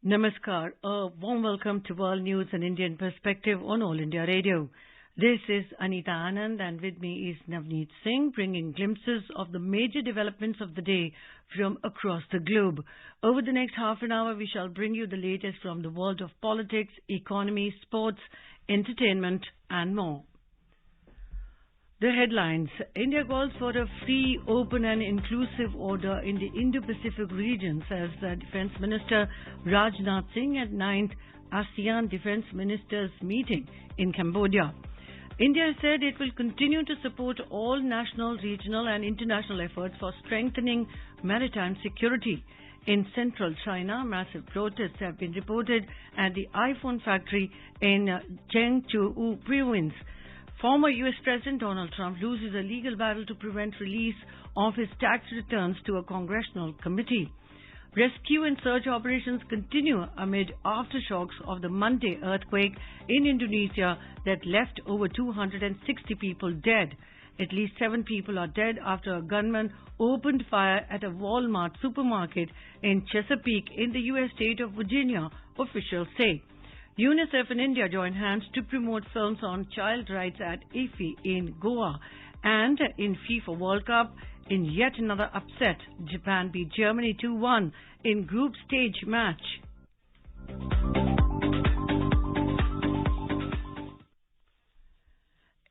Namaskar. A warm welcome to World News and Indian Perspective on All India Radio. This is Anita Anand and with me is Navneet Singh bringing glimpses of the major developments of the day from across the globe. Over the next half an hour, we shall bring you the latest from the world of politics, economy, sports, entertainment and more. The headlines. India calls for a free, open and inclusive order in the Indo-Pacific region, says the Defence Minister Rajnath Singh at 9th ASEAN Defence Ministers meeting in Cambodia. India said it will continue to support all national, regional and international efforts for strengthening maritime security. In central China, massive protests have been reported at the iPhone factory in Jiangsu province. Former U.S. President Donald Trump loses a legal battle to prevent release of his tax returns to a congressional committee. Rescue and search operations continue amid aftershocks of the Monday earthquake in Indonesia that left over 260 people dead. At least 7 people are dead after a gunman opened fire at a Walmart supermarket in Chesapeake in the U.S. state of Virginia, officials say. UNICEF and India join hands to promote films on child rights at IFFI in Goa. And in FIFA World Cup, in yet another upset, Japan beat Germany 2-1 in group stage match.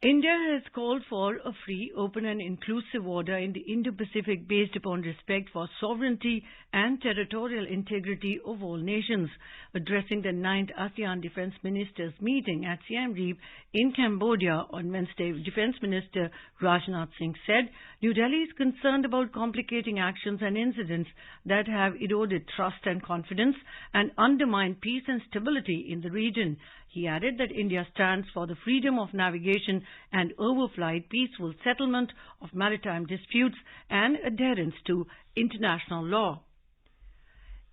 India has called for a free, open and inclusive order in the Indo-Pacific based upon respect for sovereignty and territorial integrity of all nations. Addressing the 9th ASEAN Defence Ministers meeting at Siem Reap in Cambodia on Wednesday, Defence Minister Rajnath Singh said New Delhi is concerned about complicating actions and incidents that have eroded trust and confidence and undermined peace and stability in the region. He added that India stands for the freedom of navigation and overflight, peaceful settlement of maritime disputes and adherence to international law.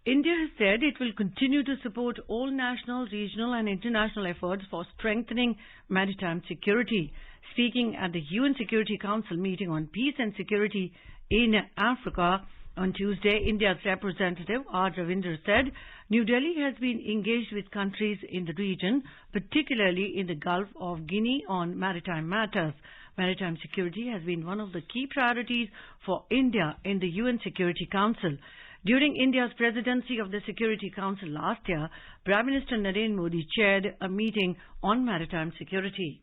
India has said it will continue to support all national, regional and international efforts for strengthening maritime security. Speaking at the UN Security Council meeting on peace and security in Africa on Tuesday, India's representative R. Ravinder said New Delhi has been engaged with countries in the region, particularly in the Gulf of Guinea, on maritime matters. Maritime security has been one of the key priorities for India in the UN Security Council. During India's presidency of the Security Council last year, Prime Minister Narendra Modi chaired a meeting on maritime security.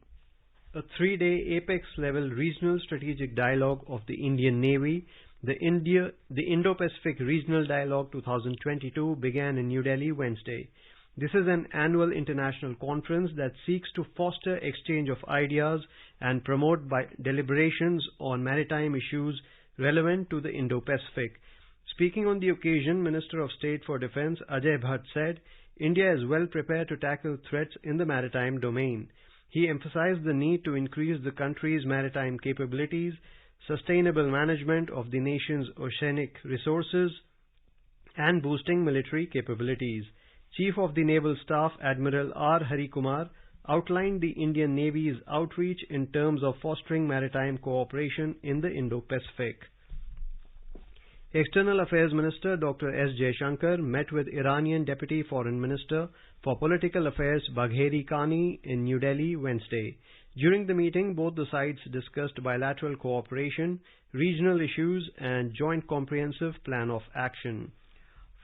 A 3-day apex-level regional strategic dialogue of the Indian Navy, the Indo-Pacific Regional Dialogue 2022 began in New Delhi Wednesday. This is an annual international conference that seeks to foster exchange of ideas and promote deliberations on maritime issues relevant to the Indo-Pacific. Speaking on the occasion, Minister of State for Defence Ajay Bhatt said, India is well prepared to tackle threats in the maritime domain. He emphasized the need to increase the country's maritime capabilities, sustainable management of the nation's oceanic resources, and boosting military capabilities. Chief of the Naval Staff Admiral R. Hari Kumar outlined the Indian Navy's outreach in terms of fostering maritime cooperation in the Indo-Pacific. External Affairs Minister Dr. S. Jaishankar met with Iranian Deputy Foreign Minister for Political Affairs Bagheri Kani in New Delhi Wednesday. During the meeting, both the sides discussed bilateral cooperation, regional issues and joint comprehensive plan of action.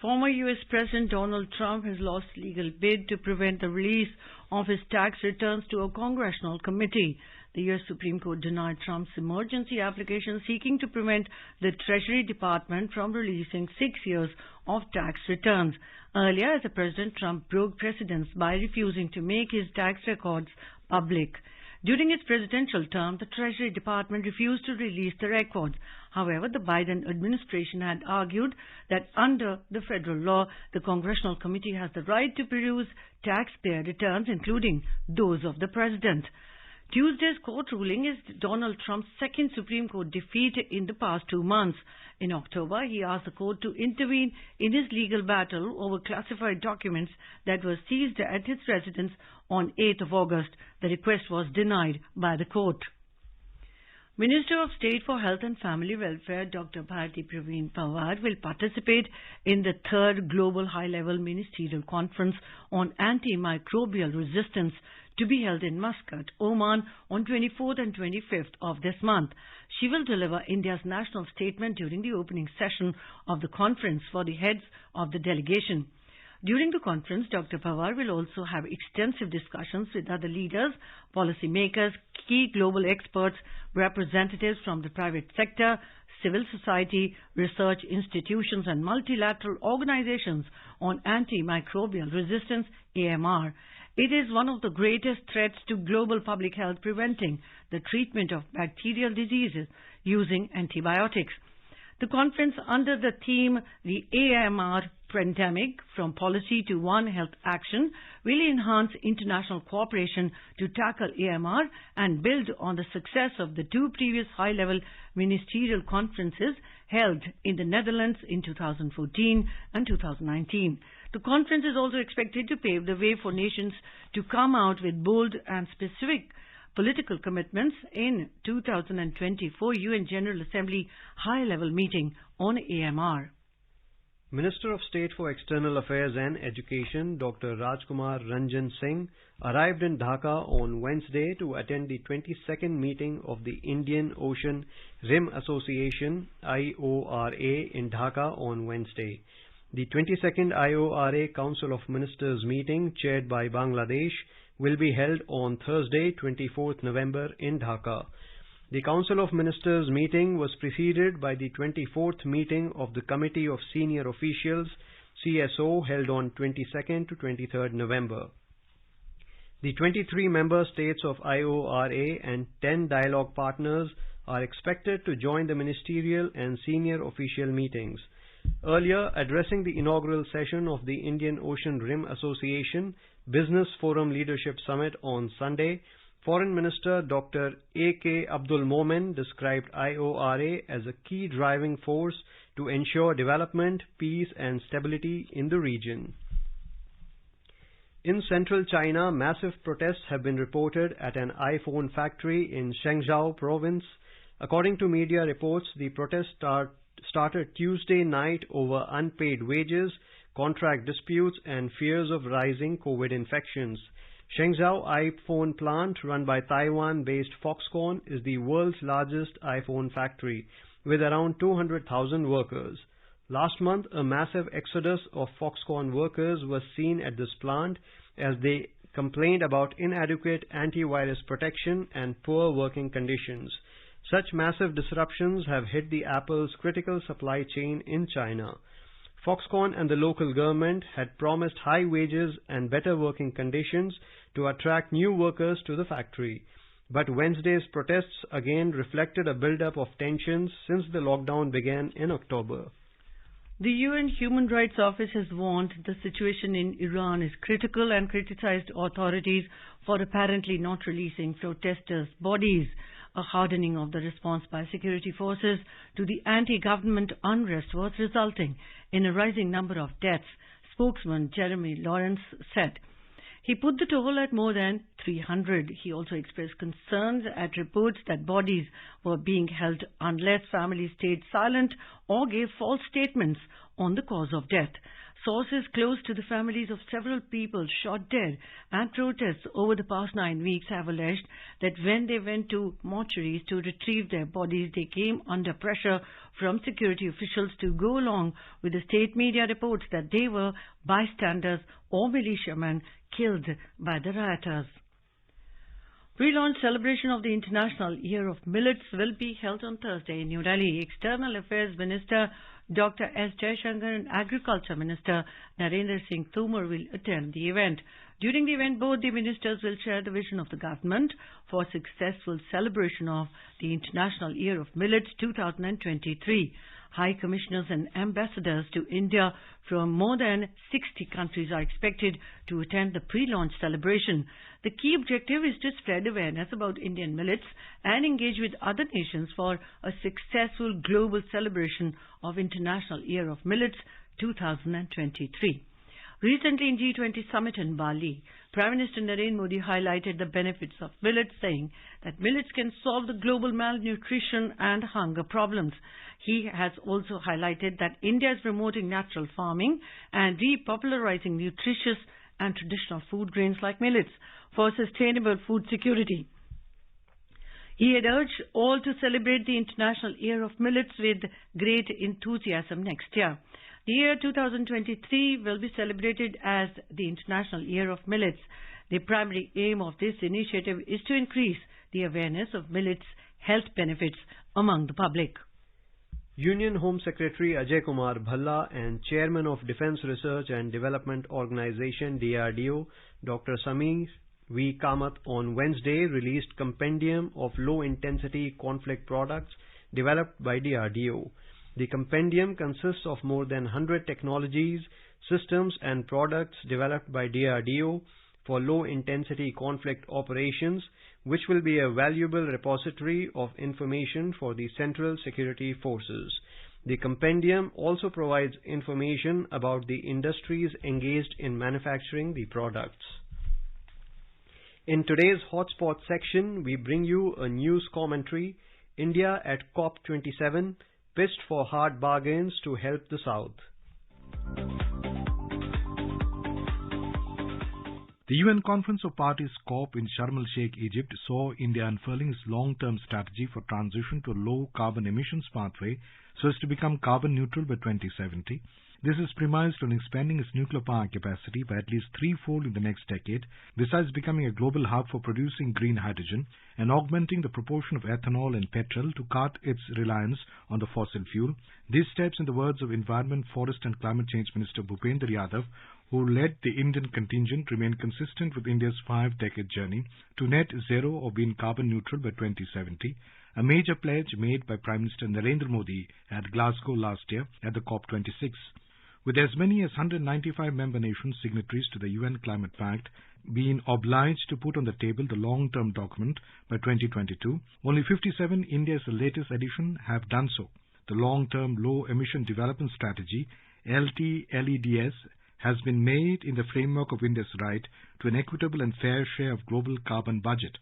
Former U.S. President Donald Trump has lost legal bid to prevent the release of his tax returns to a congressional committee. The U.S. Supreme Court denied Trump's emergency application seeking to prevent the Treasury Department from releasing 6 years of tax returns. Earlier, as a president, Trump broke precedents by refusing to make his tax records public. During its presidential term, the Treasury Department refused to release the records. However, the Biden administration had argued that under the federal law, the Congressional Committee has the right to peruse taxpayer returns, including those of the president. Tuesday's court ruling is Donald Trump's second Supreme Court defeat in the past 2 months. In October, he asked the court to intervene in his legal battle over classified documents that were seized at his residence on 8th of August. The request was denied by the court. Minister of State for Health and Family Welfare Dr. Bharti Praveen Pawar will participate in the third Global High-Level Ministerial Conference on Antimicrobial Resistance to be held in Muscat, Oman on 24th and 25th of this month. She will deliver India's national statement during the opening session of the conference for the heads of the delegation. During the conference, Dr. Pawar will also have extensive discussions with other leaders, policymakers, key global experts, representatives from the private sector, civil society, research institutions and multilateral organizations on antimicrobial resistance, AMR. It is one of the greatest threats to global public health, preventing the treatment of bacterial diseases using antibiotics. The conference under the theme The AMR Pandemic from Policy to One Health Action will enhance international cooperation to tackle AMR and build on the success of the two previous high-level ministerial conferences held in the Netherlands in 2014 and 2019. The conference is also expected to pave the way for nations to come out with bold and specific political commitments in 2024 UN General Assembly high-level meeting on AMR. Minister of State for External Affairs and Education, Dr. Rajkumar Ranjan Singh, arrived in Dhaka on Wednesday to attend the 22nd meeting of the Indian Ocean Rim Association, IORA, in Dhaka on Wednesday. The 22nd IORA Council of Ministers meeting, chaired by Bangladesh, will be held on Thursday, 24th November in Dhaka. The Council of Ministers meeting was preceded by the 24th meeting of the Committee of Senior Officials, CSO, held on 22nd to 23rd November. The 23 member states of IORA and 10 dialogue partners are expected to join the ministerial and senior official meetings. Earlier, addressing the inaugural session of the Indian Ocean Rim Association Business Forum Leadership Summit on Sunday, Foreign Minister Dr. A.K. Abdul Momen described IORA as a key driving force to ensure development, peace and stability in the region. In central China, massive protests have been reported at an iPhone factory in Shenzhou province. According to media reports, the protests started Tuesday night over unpaid wages, contract disputes and fears of rising COVID infections. Shenzhou iPhone plant, run by Taiwan-based Foxconn, is the world's largest iPhone factory, with around 200,000 workers. Last month, a massive exodus of Foxconn workers was seen at this plant as they complained about inadequate antivirus protection and poor working conditions. Such massive disruptions have hit the Apple's critical supply chain in China. Foxconn and the local government had promised high wages and better working conditions to attract new workers to the factory. But Wednesday's protests again reflected a build-up of tensions since the lockdown began in October. The UN Human Rights Office has warned the situation in Iran is critical and criticized authorities for apparently not releasing protesters' bodies. A hardening of the response by security forces to the anti-government unrest was resulting in a rising number of deaths, spokesman Jeremy Lawrence said. He put the toll at more than 300. He also expressed concerns at reports that bodies were being held unless families stayed silent or gave false statements on the cause of death. Sources close to the families of several people shot dead at protests over the past 9 weeks have alleged that when they went to mortuaries to retrieve their bodies, they came under pressure from security officials to go along with the state media reports that they were bystanders or militiamen killed by the rioters. Pre-launch celebration of the International Year of Millets will be held on Thursday in New Delhi. External Affairs Minister Dr. S. Jaishankar and Agriculture Minister Narendra Singh Tomar will attend the event. During the event, both the ministers will share the vision of the government for successful celebration of the International Year of Millets 2023. High commissioners and ambassadors to India from more than 60 countries are expected to attend the pre-launch celebration. The key objective is to spread awareness about Indian millets and engage with other nations for a successful global celebration of International Year of Millets 2023. Recently in G20 summit in Bali, Prime Minister Narendra Modi highlighted the benefits of millets, saying that millets can solve the global malnutrition and hunger problems. He has also highlighted that India is promoting natural farming and repopularizing nutritious and traditional food grains like millets for sustainable food security. He had urged all to celebrate the International Year of Millets with great enthusiasm next year. The year 2023 will be celebrated as the International Year of Millets. The primary aim of this initiative is to increase the awareness of millets' health benefits among the public. Union Home Secretary Ajay Kumar Bhalla and Chairman of Defence Research and Development Organization DRDO, Dr. Samir V. Kamath on Wednesday released Compendium of Low-Intensity Conflict Products developed by DRDO. The compendium consists of more than 100 technologies, systems and products developed by DRDO for low-intensity conflict operations, which will be a valuable repository of information for the Central Security Forces. The compendium also provides information about the industries engaged in manufacturing the products. In today's Hotspot section, we bring you a news commentary. India at COP27 pitched for hard bargains to help the South. The UN Conference of Parties COP in Sharm el-Sheikh, Egypt saw India unfurling its long-term strategy for transition to a low-carbon emissions pathway so as to become carbon neutral by 2070. This is premised on expanding its nuclear power capacity by at least threefold in the next decade, besides becoming a global hub for producing green hydrogen and augmenting the proportion of ethanol and petrol to cut its reliance on the fossil fuel. These steps, in the words of Environment, Forest and Climate Change Minister Bhupender Yadav, who led the Indian contingent, remain consistent with India's 5-decade journey to net zero or being carbon neutral by 2070, a major pledge made by Prime Minister Narendra Modi at Glasgow last year at the COP26. With as many as 195 member nations signatories to the UN Climate Pact being obliged to put on the table the long-term document by 2022, only 57, India's latest edition, have done so. The Long-Term Low-Emission Development Strategy, LTLEDS, has been made in the framework of India's right to an equitable and fair share of global carbon budget.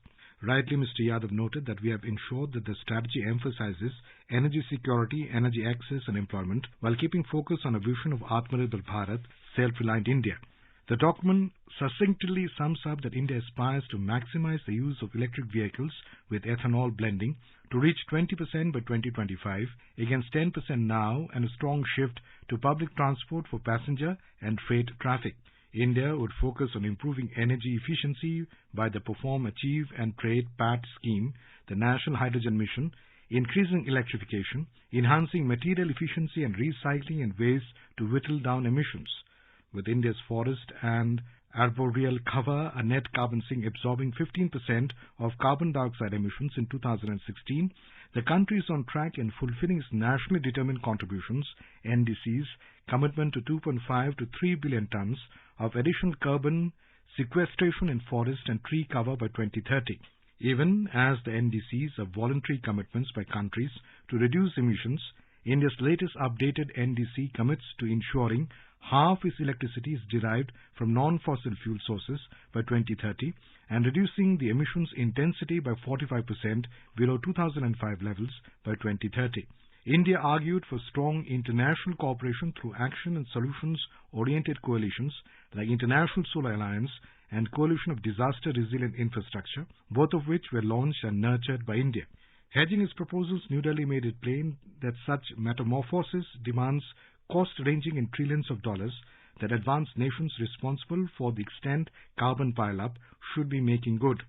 Rightly, Mr. Yadav noted that we have ensured that the strategy emphasizes energy security, energy access and employment while keeping focus on a vision of Atmanirbhar Bharat, self-reliant India. The document succinctly sums up that India aspires to maximize the use of electric vehicles with ethanol blending to reach 20% by 2025 against 10% now, and a strong shift to public transport for passenger and freight traffic. India would focus on improving energy efficiency by the Perform, Achieve and Trade PAT scheme, the National Hydrogen Mission, increasing electrification, enhancing material efficiency and recycling and waste to whittle down emissions. With India's forest and arboreal cover, a net carbon sink absorbing 15% of carbon dioxide emissions in 2016, the country is on track in fulfilling its nationally determined contributions, NDC's, commitment to 2.5 to 3 billion tons of additional carbon sequestration in forest and tree cover by 2030. Even as the NDCs are voluntary commitments by countries to reduce emissions, India's latest updated NDC commits to ensuring half its electricity is derived from non-fossil fuel sources by 2030 and reducing the emissions intensity by 45% below 2005 levels by 2030. India argued for strong international cooperation through action and solutions-oriented coalitions like International Solar Alliance and Coalition of Disaster Resilient Infrastructure, both of which were launched and nurtured by India. Hedging its proposals, New Delhi made it plain that such metamorphosis demands costs ranging in trillions of dollars that advanced nations responsible for the extent carbon pile-up should be making good.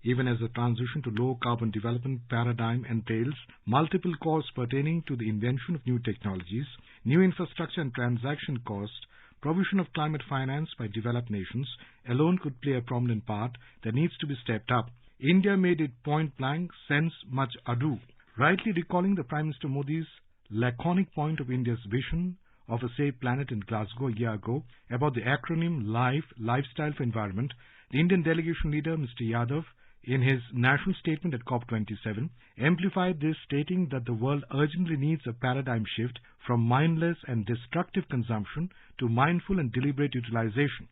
Even as the transition to low-carbon development paradigm entails multiple costs pertaining to the invention of new technologies, new infrastructure and transaction costs, provision of climate finance by developed nations alone could play a prominent part that needs to be stepped up. India made it point-blank, sense much ado, rightly recalling the Prime Minister Modi's laconic point of India's vision of a safe planet in Glasgow a year ago about the acronym LIFE, Lifestyle for Environment. The Indian delegation leader, Mr. Yadav, in his national statement at COP27, amplified this, stating that the world urgently needs a paradigm shift from mindless and destructive consumption to mindful and deliberate utilization.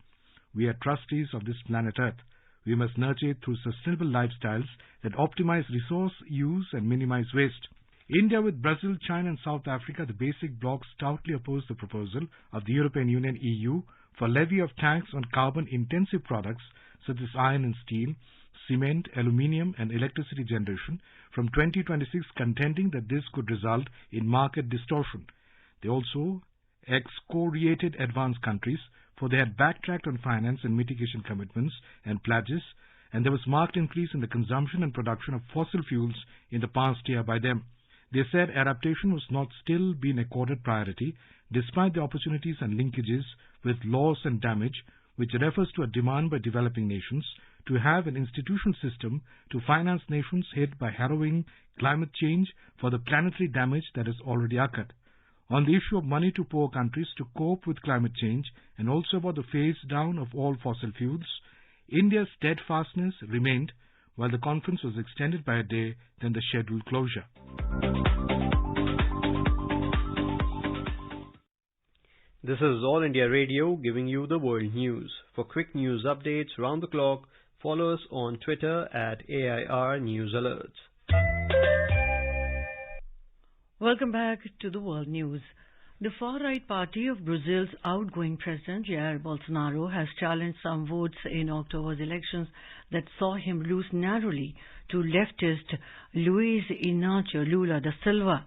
We are trustees of this planet Earth. We must nurture it through sustainable lifestyles that optimize resource use and minimize waste. India, with Brazil, China and South Africa, the basic bloc, stoutly opposed the proposal of the European Union EU for levy of tax on carbon-intensive products such as iron and steel, cement, aluminium and electricity generation from 2026, contending that this could result in market distortion. They also excoriated advanced countries, for they had backtracked on finance and mitigation commitments and pledges, and there was marked increase in the consumption and production of fossil fuels in the past year by them. They said adaptation was not still being accorded priority, despite the opportunities and linkages with loss and damage, which refers to a demand by developing nations to have an institutional system to finance nations hit by harrowing climate change for the planetary damage that has already occurred. On the issue of money to poor countries to cope with climate change and also about the phase down of all fossil fuels, India's steadfastness remained, while the conference was extended by a day than the scheduled closure. This is All India Radio giving you the world news. For quick news updates round the clock, follow us on Twitter at AIR News Alerts. Welcome back to the world news. The far-right party of Brazil's outgoing president, Jair Bolsonaro, has challenged some votes in October's elections that saw him lose narrowly to leftist Luiz Inácio Lula da Silva.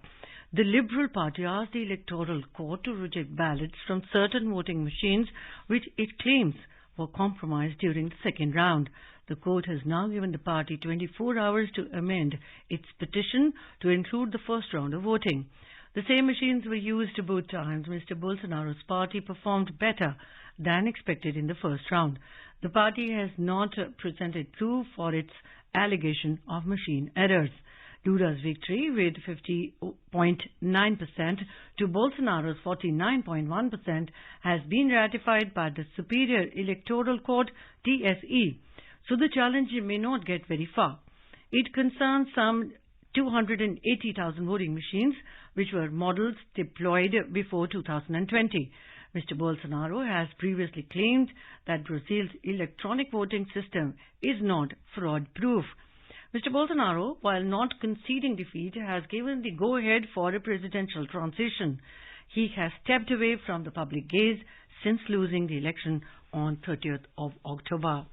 The Liberal Party asked the Electoral Court to reject ballots from certain voting machines which it claims were compromised during the second round. The court has now given the party 24 hours to amend its petition to include the first round of voting. The same machines were used both times. Mr. Bolsonaro's party performed better than expected in the first round. The party has not presented proof for its allegation of machine errors. Lula's victory with 50.9% to Bolsonaro's 49.1% has been ratified by the Superior Electoral Court, TSE, so the challenge may not get very far. It concerns some 280,000 voting machines which were models deployed before 2020. Mr. Bolsonaro has previously claimed that Brazil's electronic voting system is not fraud-proof. Mr. Bolsonaro, while not conceding defeat, has given the go-ahead for a presidential transition. He has stepped away from the public gaze since losing the election on 30th of October.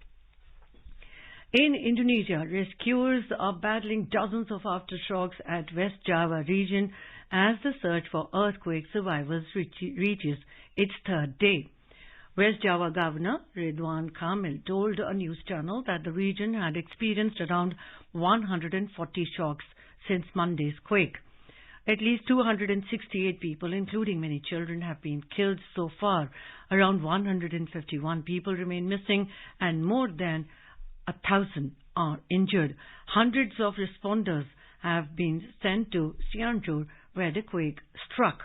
In Indonesia, rescuers are battling dozens of aftershocks at West Java region as the search for earthquake survivors reaches its third day. West Java Governor Ridwan Kamil told a news channel that the region had experienced around 140 shocks since Monday's quake. At least 268 people, including many children, have been killed so far. Around 151 people remain missing and more than 1,000 are injured. Hundreds of responders have been sent to Cianjur, where the quake struck.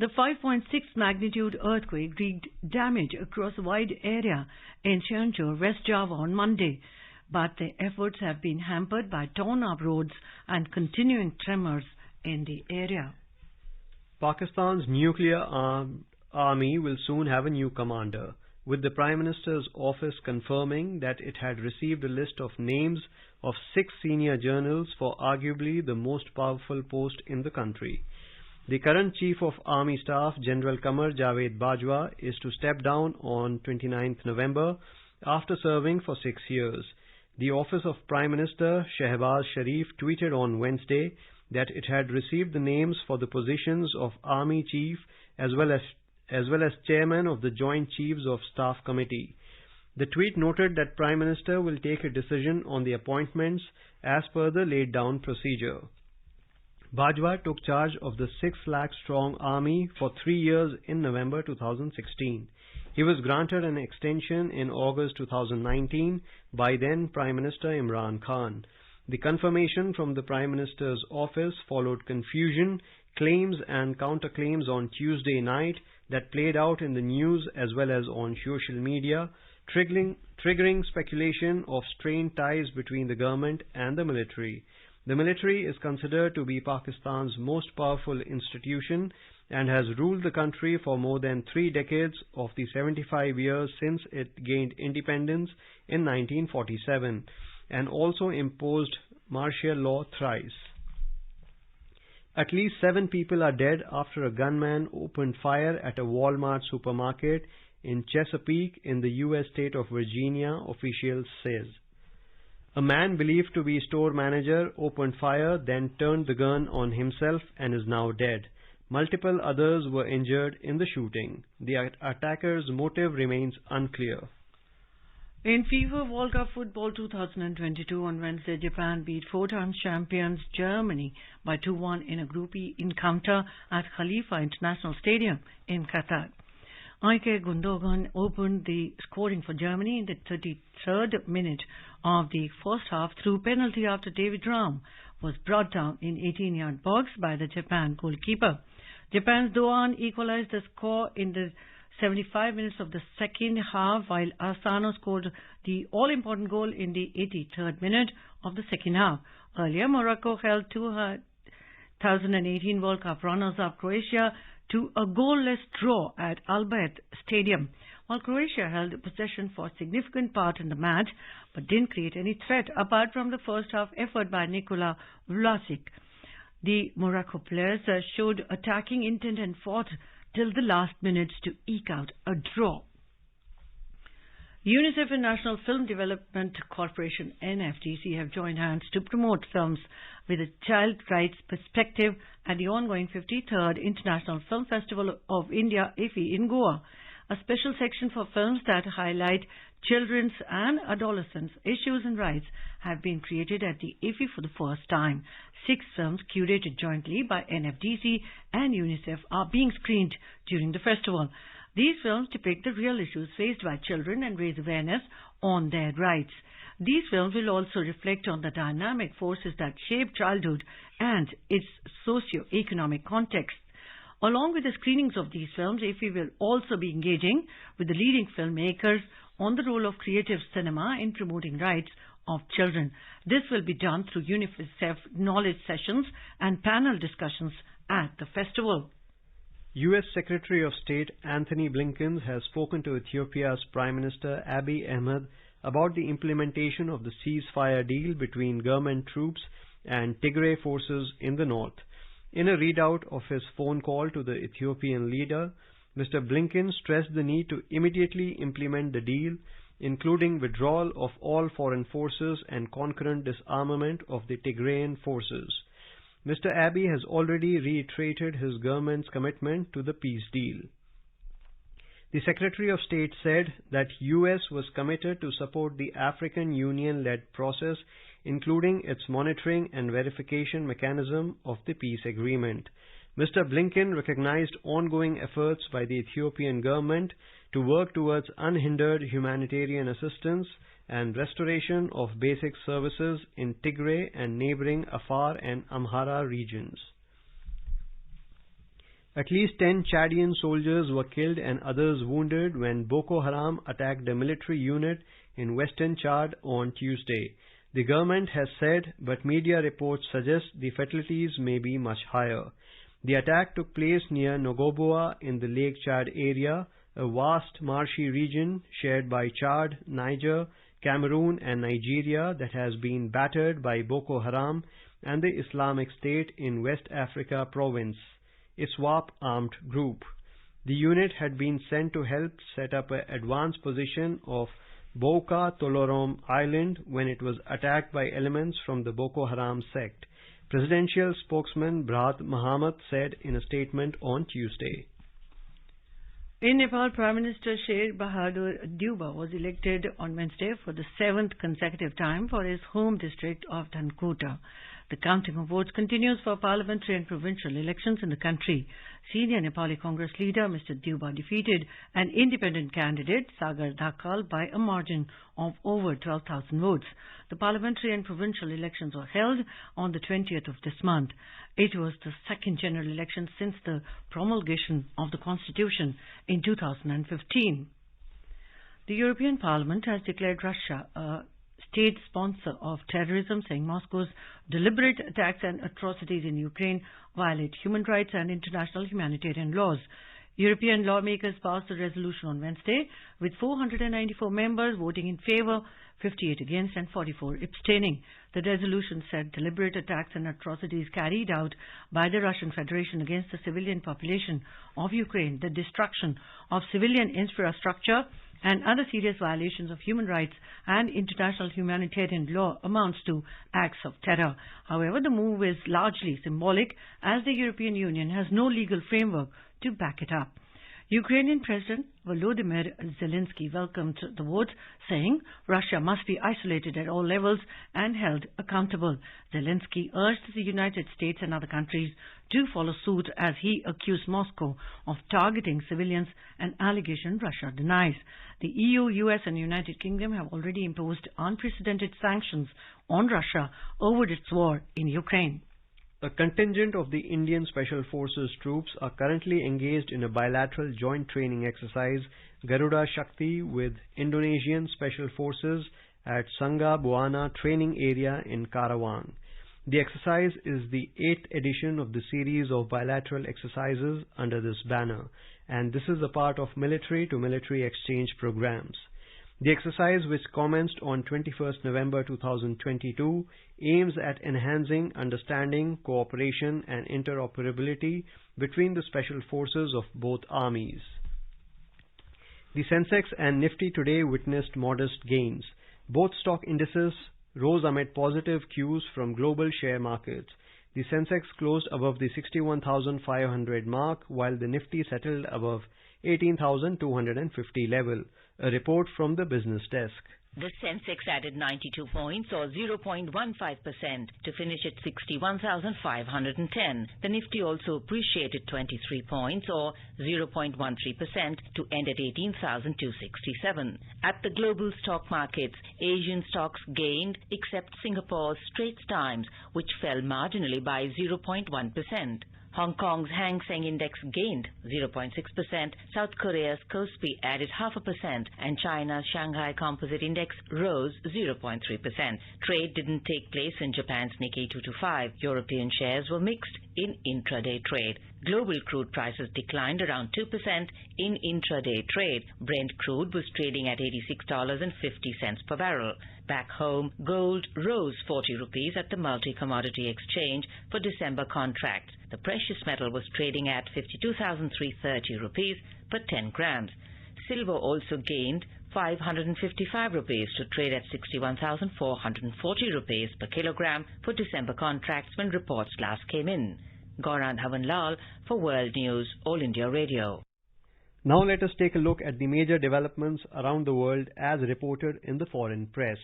The 5.6 magnitude earthquake wreaked damage across a wide area in Cianjur, West Java on Monday, but the efforts have been hampered by torn-up roads and continuing tremors in the area. Pakistan's nuclear army will soon have a new commander, with the Prime Minister's office confirming that it had received a list of names of 6 senior generals for arguably the most powerful post in the country. The current Chief of Army Staff, General Qamar Javed Bajwa, is to step down on 29th November after serving for 6 years. The Office of Prime Minister Shehbaz Sharif tweeted on Wednesday that it had received the names for the positions of Army Chief as well as Chairman of the Joint Chiefs of Staff Committee. The tweet noted that Prime Minister will take a decision on the appointments as per the laid down procedure. Bajwa took charge of the 6 lakh strong army for 3 years in November 2016. He was granted an extension in August 2019 by then Prime Minister Imran Khan. The confirmation from the Prime Minister's office followed confusion, claims and counterclaims on Tuesday night that played out in the news as well as on social media, triggering speculation of strained ties between the government and the military. The military is considered to be Pakistan's most powerful institution and has ruled the country for more than 3 decades of the 75 years since it gained independence in 1947, and also imposed martial law thrice. At least 7 people are dead after a gunman opened fire at a Walmart supermarket in Chesapeake in the U.S. state of Virginia, officials says. A man believed to be store manager opened fire, then turned the gun on himself and is now dead. Multiple others were injured in the shooting. The attacker's motive remains unclear. In FIFA World Cup Football 2022 on Wednesday, Japan beat 4-time champions Germany by 2-1 in a Group E encounter at Khalifa International Stadium in Qatar. Ike Gundogan opened the scoring for Germany in the 33rd minute of the first half through penalty after David Raum was brought down in 18-yard box by the Japan goalkeeper. Japan's Doan equalized the score in the 75 minutes of the second half, while Asano scored the all-important goal in the 83rd minute of the second half. Earlier, Morocco held 2018 World Cup runners-up Croatia to a goalless draw at Al Bayt Stadium, while Croatia held possession for a significant part in the match but didn't create any threat apart from the first half effort by Nikola Vlasic. The Morocco players showed attacking intent and fought till the last minutes to eke out a draw. UNICEF and National Film Development Corporation (NFDC) have joined hands to promote films with a child rights perspective at the ongoing 53rd International Film Festival of India (IFFI) in Goa. A special section for films that highlight children's and adolescents' issues and rights have been created at the IFFI for the first time. 6 films curated jointly by NFDC and UNICEF are being screened during the festival. These films depict the real issues faced by children and raise awareness on their rights. These films will also reflect on the dynamic forces that shape childhood and its socio-economic context. Along with the screenings of these films, IFFI will also be engaging with the leading filmmakers on the role of creative cinema in promoting rights of children. This will be done through UNICEF knowledge sessions and panel discussions at the festival. U.S. Secretary of State Anthony Blinken has spoken to Ethiopia's Prime Minister Abiy Ahmed about the implementation of the ceasefire deal between government troops and Tigray forces in the north. In a readout of his phone call to the Ethiopian leader, Mr. Blinken stressed the need to immediately implement the deal, including withdrawal of all foreign forces and concurrent disarmament of the Tigrayan forces. Mr. Abiy has already reiterated his government's commitment to the peace deal. The Secretary of State said that U.S. was committed to support the African Union-led process, including its monitoring and verification mechanism of the peace agreement. Mr. Blinken recognized ongoing efforts by the Ethiopian government to work towards unhindered humanitarian assistance and restoration of basic services in Tigray and neighboring Afar and Amhara regions. At least 10 Chadian soldiers were killed and others wounded when Boko Haram attacked a military unit in western Chad on Tuesday. The government has said, but media reports suggest the fatalities may be much higher. The attack took place near Nogoboa in the Lake Chad area, a vast marshy region shared by Chad, Niger, Cameroon and Nigeria that has been battered by Boko Haram and the Islamic State in West Africa province, ISWAP armed group. The unit had been sent to help set up an advanced position of Bouka Tolorom Island when it was attacked by elements from the Boko Haram sect. Presidential spokesman Brad Mahamat said in a statement on Tuesday. In Nepal, Prime Minister Sheikh Bahadur Deuba was elected on Wednesday for the 7th consecutive time for his home district of Dhankuta. The counting of votes continues for parliamentary and provincial elections in the country. Senior Nepali Congress leader Mr. Deuba defeated an independent candidate, Sagar Dhakal, by a margin of over 12,000 votes. The parliamentary and provincial elections were held on the 20th of this month. It was the second general election since the promulgation of the Constitution in 2015. The European Parliament has declared Russia a state sponsor of terrorism, saying Moscow's deliberate attacks and atrocities in Ukraine violate human rights and international humanitarian laws. European lawmakers passed a resolution on Wednesday, with 494 members voting in favour, 58 against and 44 abstaining. The resolution said deliberate attacks and atrocities carried out by the Russian Federation against the civilian population of Ukraine, the destruction of civilian infrastructure and other serious violations of human rights and international humanitarian law amounts to acts of terror. However, the move is largely symbolic, as the European Union has no legal framework to back it up. Ukrainian President Volodymyr Zelensky welcomed the vote, saying Russia must be isolated at all levels and held accountable. Zelensky urged the United States and other countries to follow suit, as he accused Moscow of targeting civilians, an allegation Russia denies. The EU, US and United Kingdom have already imposed unprecedented sanctions on Russia over its war in Ukraine. A contingent of the Indian Special Forces troops are currently engaged in a bilateral joint training exercise, Garuda Shakti, with Indonesian Special Forces at Sangga Buana Training Area in Karawang. The exercise is the 8th edition of the series of bilateral exercises under this banner, and this is a part of military-to-military exchange programs. The exercise, which commenced on 21st November 2022, aims at enhancing understanding, cooperation and interoperability between the special forces of both armies. The Sensex and Nifty today witnessed modest gains. Both stock indices rose amid positive cues from global share markets. The Sensex closed above the 61,500 mark, while the Nifty settled above 18,250 level. A report from the business desk. The Sensex added 92 points or 0.15% to finish at 61,510. The Nifty also appreciated 23 points or 0.13% to end at 18,267. At the global stock markets, Asian stocks gained except Singapore's Straits Times, which fell marginally by 0.1%. Hong Kong's Hang Seng Index gained 0.6%, South Korea's Kospi added 0.5%, and China's Shanghai Composite Index rose 0.3%. Trade didn't take place in Japan's Nikkei 225. European shares were mixed in intraday trade. Global crude prices declined around 2% in intraday trade. Brent crude was trading at $86.50 per barrel. Back home, gold rose 40 rupees at the multi-commodity exchange for December contracts. The precious metal was trading at 52,330 rupees per 10 grams. Silver also gained 555 rupees to trade at 61,440 rupees per kilogram for December contracts when reports last came in. Gaurang Dhawanlal for World News, All India Radio. Now let us take a look at the major developments around the world as reported in the foreign press.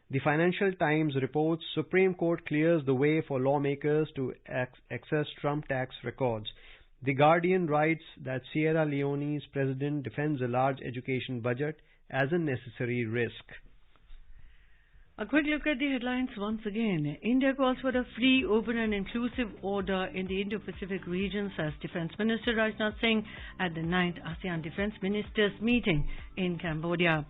The Financial Times reports Supreme Court clears the way for lawmakers to access Trump tax records. The Guardian writes that Sierra Leone's president defends a large education budget as a necessary risk. A quick look at the headlines once again. India calls for a free, open and inclusive order in the Indo-Pacific region, says Defence Minister Rajnath Singh at the 9th ASEAN Defence Ministers meeting in Cambodia.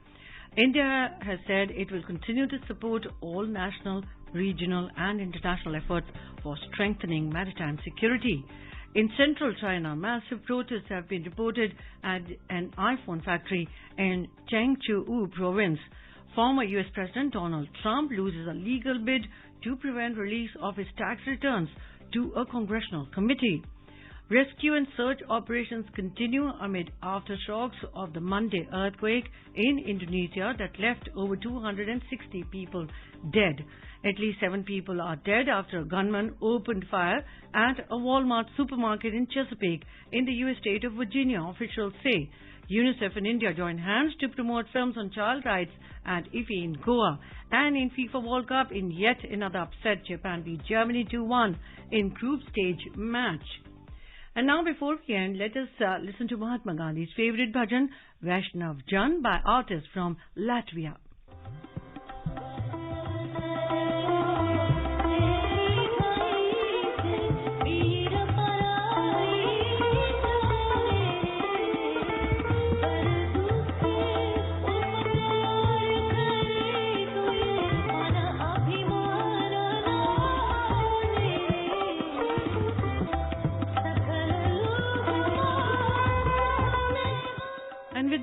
India has said it will continue to support all national, regional and international efforts for strengthening maritime security. In central China, massive protests have been reported at an iPhone factory in Chengchu province. Former U.S. President Donald Trump loses a legal bid to prevent release of his tax returns to a congressional committee. Rescue and search operations continue amid aftershocks of the Monday earthquake in Indonesia that left over 260 people dead. At least 7 people are dead after a gunman opened fire at a Walmart supermarket in Chesapeake in the U.S. state of Virginia, officials say. UNICEF and India join hands to promote films on child rights at Ife in Goa. And in FIFA World Cup, in yet another upset, Japan beat Germany 2-1 in group stage match. And now before we end, let us listen to Mahatma Gandhi's favorite bhajan, Vaishnav Jan, by artists from Latvia.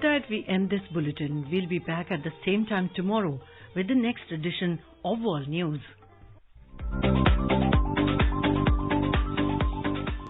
that, we end this bulletin. We'll be back at the same time tomorrow with the next edition of World News.